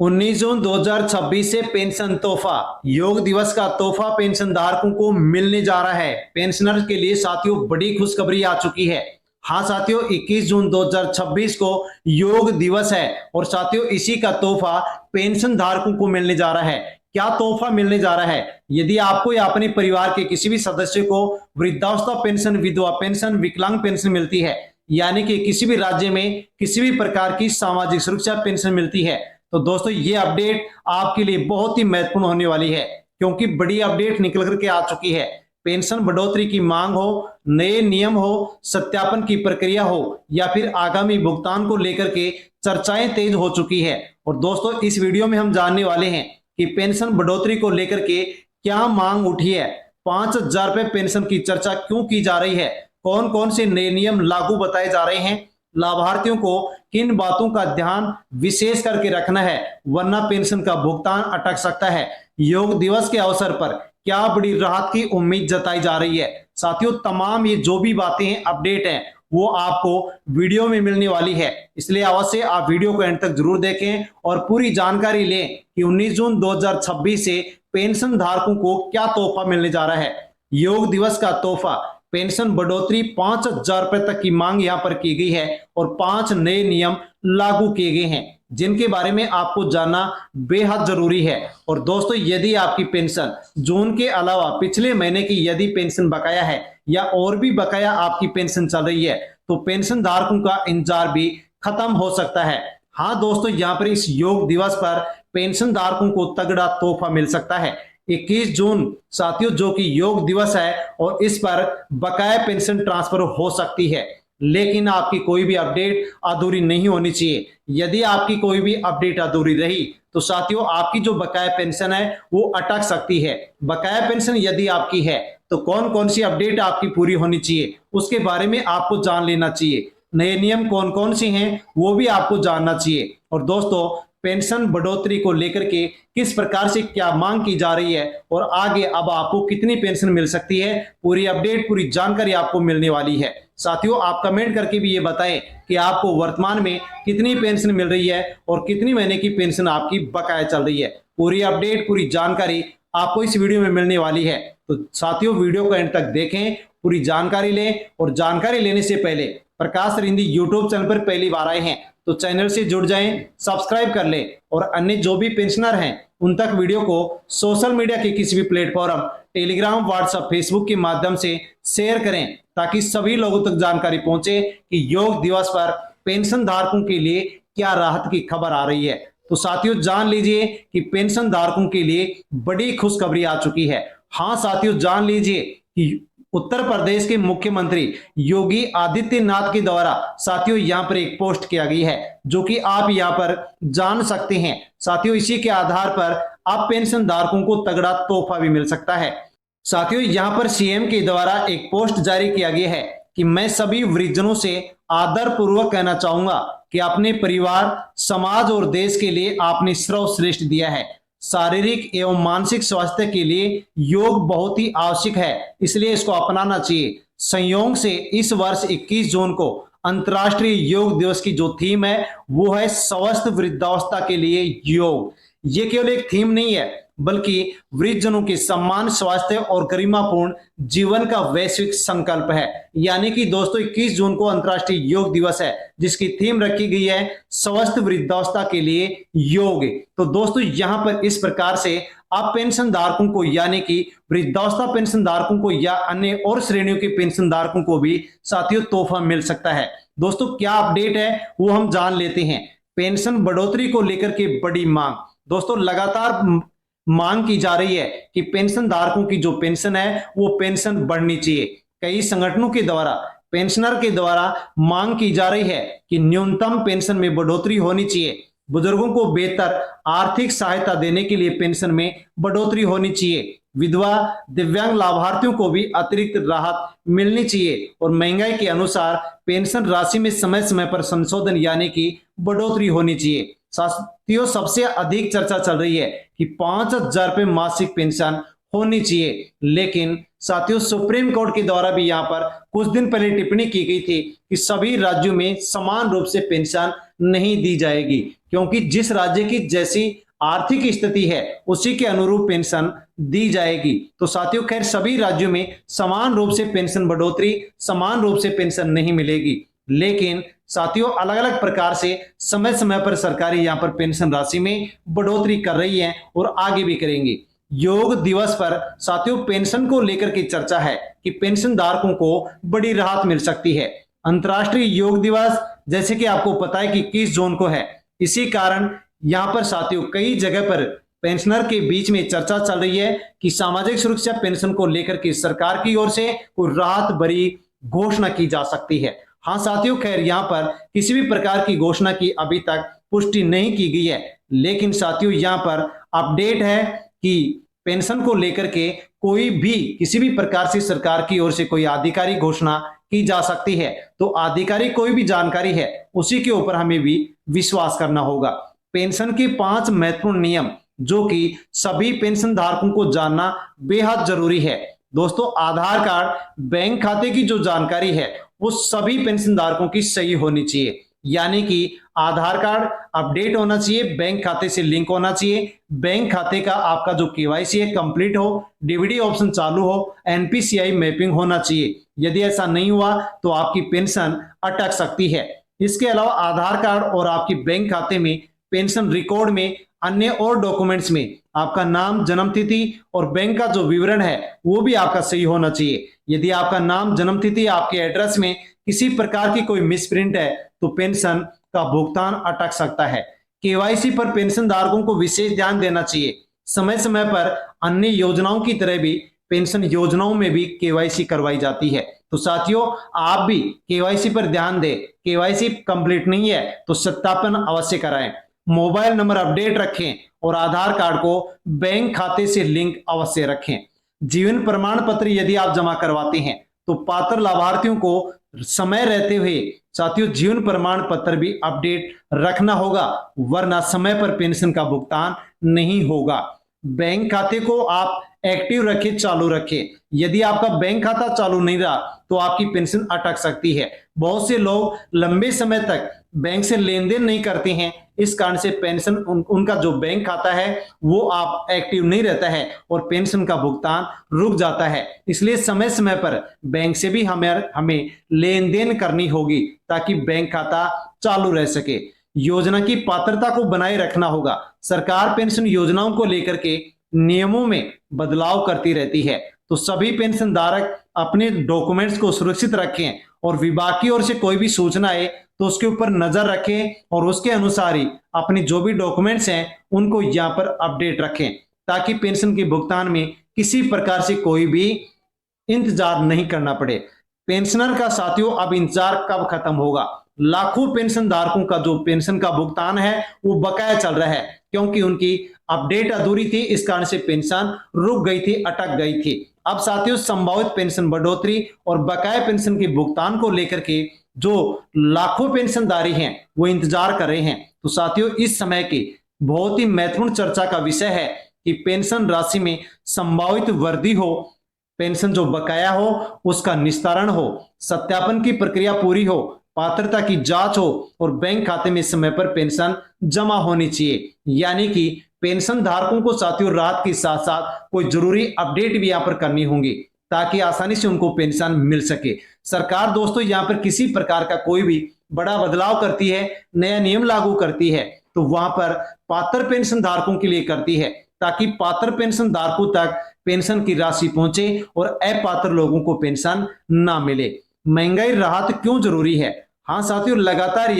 19 जून 2026 से पेंशन तोहफा। योग दिवस का तोहफा पेंशन धारकों को मिलने जा रहा है। पेंशनर के लिए साथियों बड़ी खुशखबरी आ चुकी है। हाँ साथियों, 21 जून 2026 को योग दिवस है और साथियों इसी का तोहफा पेंशन धारकों को मिलने जा रहा है। क्या तोहफा मिलने जा रहा है? यदि आपको या अपने परिवार के किसी भी सदस्य को वृद्धावस्था पेंशन, विधवा पेंशन, विकलांग पेंशन मिलती है, यानी कि किसी भी राज्य में किसी भी प्रकार की सामाजिक सुरक्षा पेंशन मिलती है, तो दोस्तों ये अपडेट आपके लिए बहुत ही महत्वपूर्ण होने वाली है, क्योंकि बड़ी अपडेट निकल करके आ चुकी है। पेंशन बढ़ोतरी की मांग हो, नए नियम हो, सत्यापन की प्रक्रिया हो या फिर आगामी भुगतान को लेकर के चर्चाएं तेज हो चुकी है। और दोस्तों इस वीडियो में हम जानने वाले हैं कि पेंशन बढ़ोतरी को लेकर के क्या मांग उठी है, 5,000 रुपए पेंशन की चर्चा क्यों की जा रही है, कौन कौन से नए नियम लागू बताए जा रहे हैं, लाभार्थियों को किन बातों का ध्यान विशेष करके रखना है वरना पेंशन का भुगतान अटक सकता है, योग दिवस के अवसर पर क्या बड़ी राहत की उम्मीद जताई जा रही है। साथियों तमाम ये जो भी बातें हैं, अपडेट हैं, वो आपको वीडियो में मिलने वाली है, इसलिए अवश्य आप वीडियो को एंड तक जरूर देखें और पूरी जानकारी लें कि 19 जून 2026 से पेंशन धारकों को क्या तोहफा मिलने जा रहा है। योग दिवस का तोहफा पेंशन बढ़ोतरी, 5,000 रुपए तक की मांग यहां पर की गई है और 5 नए नियम लागू किए गए हैं जिनके बारे में आपको जानना बेहद जरूरी है। और दोस्तों यदि आपकी पेंशन जून के अलावा पिछले महीने की यदि पेंशन बकाया है या और भी बकाया आपकी पेंशन चल रही है, तो पेंशन धारकों का इंतजार भी खत्म हो सकता है। हाँ दोस्तों, यहाँ पर इस योग दिवस पर पेंशन धारकों को तगड़ा तोहफा मिल सकता है। 21 जून साथियों जो कि योग दिवस है और इस पर बकाया पेंशन ट्रांसफर हो सकती है, लेकिन आपकी कोई भी अपडेट अधूरी नहीं होनी चाहिए। यदि आपकी कोई भी अपडेट अधूरी रही तो साथियों आपकी जो बकाया पेंशन है वो अटक सकती है। बकाया पेंशन यदि आपकी है तो कौन कौन सी अपडेट आपकी पूरी होनी चाहिए उसके बारे में आपको जान लेना चाहिए। नए नियम कौन कौन से हैं वो भी आपको जानना चाहिए। और दोस्तों पेंशन बढ़ोतरी को लेकर के किस प्रकार से क्या मांग की जा रही है और आगे अब आपको कितनी पेंशन मिल सकती है, पूरी अपडेट पूरी जानकारी आपको मिलने वाली है। साथियों आप कमेंट करके भी ये बताएं कि आपको वर्तमान में कितनी पेंशन मिल रही है और कितनी महीने की पेंशन आपकी बकाया चल रही है। पूरी अपडेट पूरी जानकारी आपको इस वीडियो में मिलने वाली है, तो साथियों वीडियो को एंड तक देखें, पूरी जानकारी लें। और जानकारी लेने से पहले प्रकाश रिंदी यूट्यूब चैनल पर पहली बार आए हैं तो चैनल से जुड़ जाएं, सब्सक्राइब कर लें और अन्य जो भी पेंशनर हैं उन तक वीडियो को सोशल मीडिया के किसी भी प्लेटफॉर्म, टेलीग्राम, व्हाट्सएप, फेसबुक के माध्यम से शेयर करें ताकि सभी लोगों तक जानकारी पहुंचे कि योग दिवस पर पेंशन धारकों के लिए क्या राहत की खबर आ रही है। तो साथियों जान लीजिए कि पेंशन धारकों के लिए बड़ी खुशखबरी आ चुकी है। हाँ साथियों जान लीजिए कि उत्तर प्रदेश के मुख्यमंत्री योगी आदित्यनाथ के द्वारा साथियों यहां पर एक पोस्ट किया गई है जो कि आप यहां पर जान सकते हैं। साथियों इसी के आधार पर आप पेंशन धारकों को तगड़ा तोहफा भी मिल सकता है। साथियों यहां पर सीएम के द्वारा एक पोस्ट जारी किया गया है कि मैं सभी वृद्धजनों से आदर पूर्वक कहना चाहूंगा कि अपने परिवार, समाज और देश के लिए आपने सर्वश्रेष्ठ दिया है। शारीरिक एवं मानसिक स्वास्थ्य के लिए योग बहुत ही आवश्यक है, इसलिए इसको अपनाना चाहिए। संयोग से इस वर्ष 21 जून को अंतर्राष्ट्रीय योग दिवस की जो थीम है वो है स्वस्थ वृद्धावस्था के लिए योग। ये केवल एक थीम नहीं है बल्कि वृद्धजनों के सम्मान, स्वास्थ्य और गरिमापूर्ण जीवन का वैश्विक संकल्प है। यानी कि दोस्तों 21 जून को अंतर्राष्ट्रीय योग दिवस है जिसकी थीम रखी गई है स्वस्थ वृद्धावस्था के लिए योग। तो दोस्तों यहां पर इस प्रकार से आप पेंशन धारकों को यानी कि वृद्धावस्था पेंशन धारकों को या अन्य और श्रेणियों के पेंशन धारकों को भी साथियों तोहफा मिल सकता है। दोस्तों क्या अपडेट है वो हम जान लेते हैं। पेंशन बढ़ोतरी को लेकर के बड़ी मांग, दोस्तों लगातार मांग की जा रही है कि पेंशन धारकों की जो पेंशन है वो पेंशन बढ़नी चाहिए। कई संगठनों के द्वारा पेंशनर के द्वारा मांग की जा रही है कि न्यूनतम पेंशन में बढ़ोतरी होनी चाहिए। बुजुर्गों को बेहतर आर्थिक सहायता देने के लिए पेंशन में बढ़ोतरी होनी चाहिए। विधवा, दिव्यांग लाभार्थियों को भी अतिरिक्त राहत मिलनी चाहिए और महंगाई के अनुसार पेंशन राशि में समय समय पर संशोधन यानी कि बढ़ोतरी होनी चाहिए। साथियों सबसे अधिक चर्चा चल रही है कि 5,000 रुपए मासिक पेंशन होनी चाहिए, लेकिन साथियों सुप्रीम कोर्ट के द्वारा भी यहाँ पर कुछ दिन पहले टिप्पणी की गई थी कि सभी राज्यों में समान रूप से पेंशन नहीं दी जाएगी, क्योंकि जिस राज्य की जैसी आर्थिक स्थिति है उसी के अनुरूप पेंशन दी जाएगी। तो साथियों खैर सभी राज्यों में समान रूप से पेंशन बढ़ोतरी, समान रूप से पेंशन नहीं मिलेगी, लेकिन साथियों अलग अलग प्रकार से समय समय पर सरकारी यहाँ पर पेंशन राशि में बढ़ोतरी कर रही है और आगे भी करेंगी। योग दिवस पर साथियों पेंशन को लेकर के चर्चा है कि पेंशन धारकों को बड़ी राहत मिल सकती है। अंतर्राष्ट्रीय योग दिवस जैसे कि आपको पता है कि 21 जून को है, इसी कारण यहाँ पर साथियों कई जगह पर पेंशनर के बीच में चर्चा चल रही है कि सामाजिक सुरक्षा पेंशन को लेकर के सरकार की ओर से कोई राहत भरी घोषणा की जा सकती है। हाँ साथियों खैर यहाँ पर किसी भी प्रकार की घोषणा की अभी तक पुष्टि नहीं की गई है, लेकिन साथियों यहाँ पर अपडेट है कि पेंशन को लेकर के कोई भी किसी भी प्रकार से सरकार की ओर से कोई आधिकारिक घोषणा की जा सकती है। तो आधिकारिक कोई भी जानकारी है उसी के ऊपर हमें भी विश्वास करना होगा। पेंशन के 5 महत्वपूर्ण नियम जो कि सभी पेंशन धारकों को जानना बेहद जरूरी है। दोस्तों आधार कार्ड, बैंक खाते की जो जानकारी है वो सभी पेंशन धारकों की सही होनी चाहिए, यानी कि आधार कार्ड अपडेट होना चाहिए, बैंक खाते से लिंक होना चाहिए, बैंक खाते का आपका जो केवाईसी है कंप्लीट हो, डीबीडी ऑप्शन चालू हो, एनपीसीआई मैपिंग होना चाहिए। यदि ऐसा नहीं हुआ तो आपकी पेंशन अटक सकती है। इसके अलावा आधार कार्ड और आपकी बैंक खाते में पेंशन रिकॉर्ड में अन्य और डॉक्यूमेंट्स में आपका नाम, जन्म तिथि और बैंक का जो विवरण है वो भी आपका सही होना चाहिए। यदि आपका नाम, जन्म तिथि, आपके एड्रेस में किसी प्रकार की कोई मिसप्रिंट है तो पेंशन का भुगतान अटक सकता है। केवाईसी पर पेंशन धारकों को विशेष ध्यान देना चाहिए। समय समय पर अन्य योजनाओं की तरह भी पेंशन योजनाओं में भी केवाईसी करवाई जाती है। तो साथियों आप भी केवाईसी पर ध्यान दें। केवाईसी कंप्लीट नहीं है तो सत्यापन अवश्य कराएं, मोबाइल नंबर अपडेट रखें और आधार कार्ड को बैंक खाते से लिंक अवश्य रखें। जीवन प्रमाण पत्र यदि आप जमा करवाते हैं तो पात्र लाभार्थियों को समय रहते हुए साथियों जीवन प्रमाण पत्र भी अपडेट रखना होगा, वरना समय पर पेंशन का भुगतान नहीं होगा। बैंक खाते को आप एक्टिव रखें, चालू रखें। यदि आपका बैंक खाता चालू नहीं रहा तो आपकी पेंशन अटक सकती है। बहुत से लोग लंबे समय तक बैंक से लेन देन नहीं करते हैं, इस कारण से पेंशन उनका जो बैंक खाता है वो आप एक्टिव नहीं रहता है और पेंशन का भुगतान रुक जाता है। इसलिए समय समय पर बैंक से भी हमें लेन देन करनी होगी ताकि बैंक खाता चालू रह सके। योजना की पात्रता को बनाए रखना होगा। सरकार पेंशन योजनाओं को लेकर के नियमों में बदलाव करती रहती है, तो सभी पेंशन धारक अपने डॉक्यूमेंट्स को सुरक्षित रखें और विभाग की ओर से कोई भी सूचना आए तो उसके ऊपर नजर रखें और उसके अनुसार ही अपने जो भी डॉक्यूमेंट्स हैं उनको यहाँ पर अपडेट रखें, ताकि पेंशन के भुगतान में किसी प्रकार से कोई भी इंतजार नहीं करना पड़े। पेंशनर का साथियों अब इंतजार कब खत्म होगा? लाखों पेंशन धारकों का जो पेंशन का भुगतान है वो बकाया चल रहा है, क्योंकि उनकी अपडेट अधूरी थी, इस कारण से पेंशन रुक गई थी, अटक गई थी। अब साथियों संभावित पेंशन बढ़ोतरी और बकाया पेंशन के भुगतान को लेकर के जो लाखों पेंशनधारी हैं वो इंतजार कर रहे हैं। तो साथियों इस समय की बहुत ही महत्वपूर्ण चर्चा का विषय है कि पेंशन राशि में संभावित वृद्धि हो, पेंशन जो बकाया हो उसका निस्तारण हो, सत्यापन की प्रक्रिया पूरी हो, पात्रता की जांच हो और बैंक खाते में समय पर पेंशन जमा होनी चाहिए। यानी कि पेंशन धारकों को साथियों राहत के साथ साथ कोई जरूरी अपडेट भी यहाँ पर करनी होंगी ताकि आसानी से उनको पेंशन मिल सके। सरकार दोस्तों यहाँ पर किसी प्रकार का कोई भी बड़ा बदलाव करती है, नया नियम लागू करती है तो वहां पर पात्र पेंशन धारकों के लिए करती है, ताकि पात्र पेंशन धारकों तक पेंशन की राशि पहुंचे और अपात्र लोगों को पेंशन ना मिले। महंगाई राहत क्यों जरूरी है? हाँ साथियों लगातार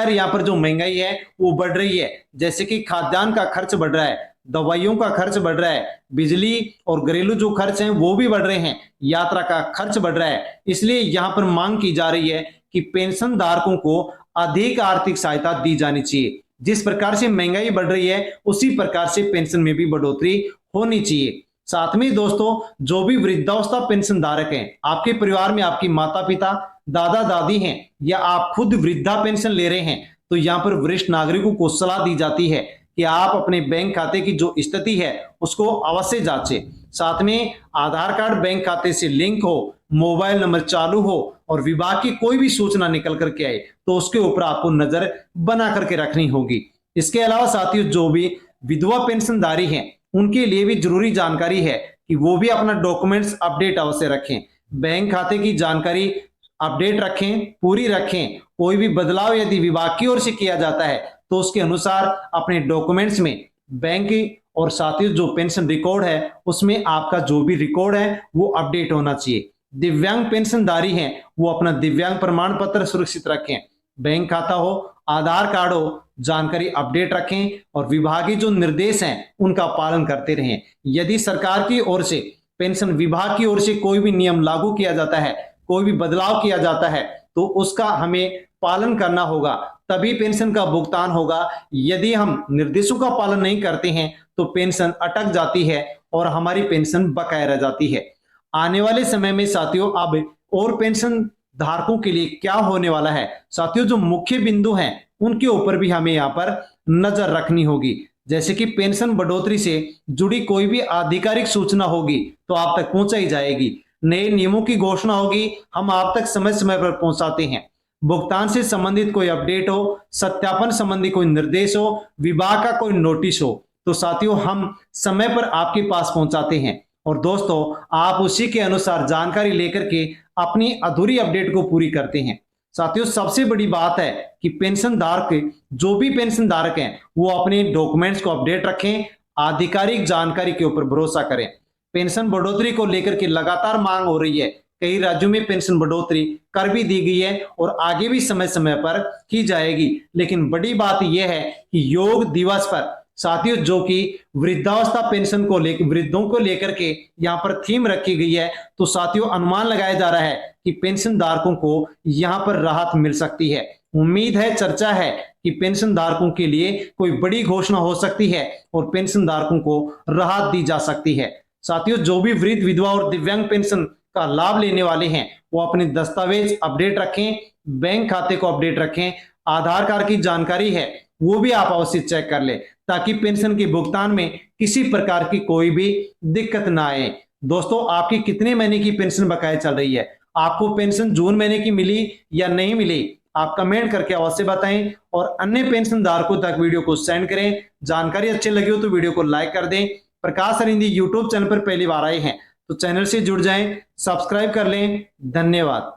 यहाँ पर जो महंगाई है वो बढ़ रही है, जैसे कि खाद्यान्न का खर्च बढ़ रहा है, दवाइयों का खर्च बढ़ रहा है, बिजली और घरेलू जो खर्च हैं वो भी बढ़ रहे हैं, यात्रा का खर्च बढ़ रहा है। इसलिए यहाँ पर मांग की जा रही है कि पेंशन धारकों को अधिक आर्थिक सहायता दी जानी चाहिए। जिस प्रकार से महंगाई बढ़ रही है उसी प्रकार से पेंशन में भी बढ़ोतरी होनी चाहिए। साथ में दोस्तों जो भी वृद्धावस्था पेंशन धारक हैं, आपके परिवार में आपकी माता पिता, दादा दादी हैं या आप खुद वृद्धा पेंशन ले रहे हैं, तो यहाँ पर वरिष्ठ नागरिकों को सलाह दी जाती है कि आप अपने बैंक खाते की जो स्थिति है उसको अवश्य जांचें। साथ में आधार कार्ड बैंक खाते से लिंक हो, मोबाइल नंबर चालू हो और विभाग की कोई भी सूचना निकल करके आए तो उसके ऊपर आपको नजर बना करके रखनी होगी। इसके अलावा साथियों, जो भी विधवा पेंशनधारी हैं उनके लिए भी जरूरी जानकारी है कि वो भी अपना डॉक्यूमेंट्स अपडेट अवश्य रखें, बैंक खाते की जानकारी अपडेट रखें, पूरी रखें। कोई भी बदलाव यदि विभाग की ओर से किया जाता है तो उसके अनुसार अपने डॉक्यूमेंट्स में बैंक और साथियों जो पेंशन रिकॉर्ड है उसमें आपका जो भी रिकॉर्ड है वो अपडेट होना चाहिए। दिव्यांग पेंशनधारी हैं वो अपना दिव्यांग प्रमाण पत्र सुरक्षित रखें, बैंक खाता हो, आधार कार्ड हो, जानकारी अपडेट रखें और विभागीय जो निर्देश हैं उनका पालन करते रहें। यदि सरकार की ओर से, पेंशन विभाग की ओर से कोई भी नियम लागू किया जाता है, कोई भी बदलाव किया जाता है तो उसका हमें पालन करना होगा, तभी पेंशन का भुगतान होगा। यदि हम निर्देशों का पालन नहीं करते हैं तो पेंशन अटक जाती है और हमारी पेंशन बकाया रह जाती है। आने वाले समय में साथियों अब और पेंशन धारकों के लिए क्या होने वाला है, साथियों जो मुख्य बिंदु हैं उनके ऊपर भी हमें यहाँ पर नजर रखनी होगी। जैसे कि पेंशन बढ़ोतरी से जुड़ी कोई भी आधिकारिक सूचना होगी तो आप तक पहुंचाई जाएगी, नए नियमों की घोषणा होगी, हम आप तक समय समय पर पहुंचाते हैं। भुगतान से संबंधित कोई अपडेट हो, सत्यापन संबंधी कोई निर्देश हो, विभाग का कोई नोटिस हो तो साथियों हम समय पर आपके पास पहुंचाते हैं और दोस्तों आप उसी के अनुसार जानकारी लेकर के अपनी अधूरी अपडेट को पूरी करते हैं। साथियों सबसे बड़ी बात है कि पेंशन धारक, जो भी पेंशन धारक हैं वो अपने डॉक्यूमेंट्स को अपडेट रखें, आधिकारिक जानकारी के ऊपर भरोसा करें। पेंशन बढ़ोतरी को लेकर के लगातार मांग हो रही है, कई राज्यों में पेंशन बढ़ोतरी कर भी दी गई है और आगे भी समय समय पर की जाएगी। लेकिन बड़ी बात यह है कि योग दिवस पर साथियों जो कि वृद्धावस्था पेंशन को लेकर, वृद्धों को लेकर के यहाँ पर थीम रखी गई है, तो साथियों अनुमान लगाया जा रहा है कि पेंशन धारकों को यहाँ पर राहत मिल सकती है। उम्मीद है, चर्चा है कि पेंशन धारकों के लिए कोई बड़ी घोषणा हो सकती है और पेंशन धारकों को राहत दी जा सकती है। साथियों जो भी वृद्ध, विधवा और दिव्यांग पेंशन का लाभ लेने वाले हैं वो अपने दस्तावेज अपडेट रखें, बैंक खाते को अपडेट रखें, आधार कार्ड की जानकारी है वो भी आप अवश्य चेक कर ले ताकि पेंशन के भुगतान में किसी प्रकार की कोई भी दिक्कत ना आए। दोस्तों आपकी कितने महीने की पेंशन बकाया चल रही है, आपको पेंशन जून महीने की मिली या नहीं मिली, आप कमेंट करके अवश्य बताएं और अन्य पेंशन धारकों तक वीडियो को सेंड करें। जानकारी अच्छी लगी हो तो वीडियो को लाइक कर दें। प्रकाश अरिंदी यूट्यूब चैनल पर पहली बार आए हैं तो चैनल से जुड़ जाएं, सब्सक्राइब कर लें। धन्यवाद।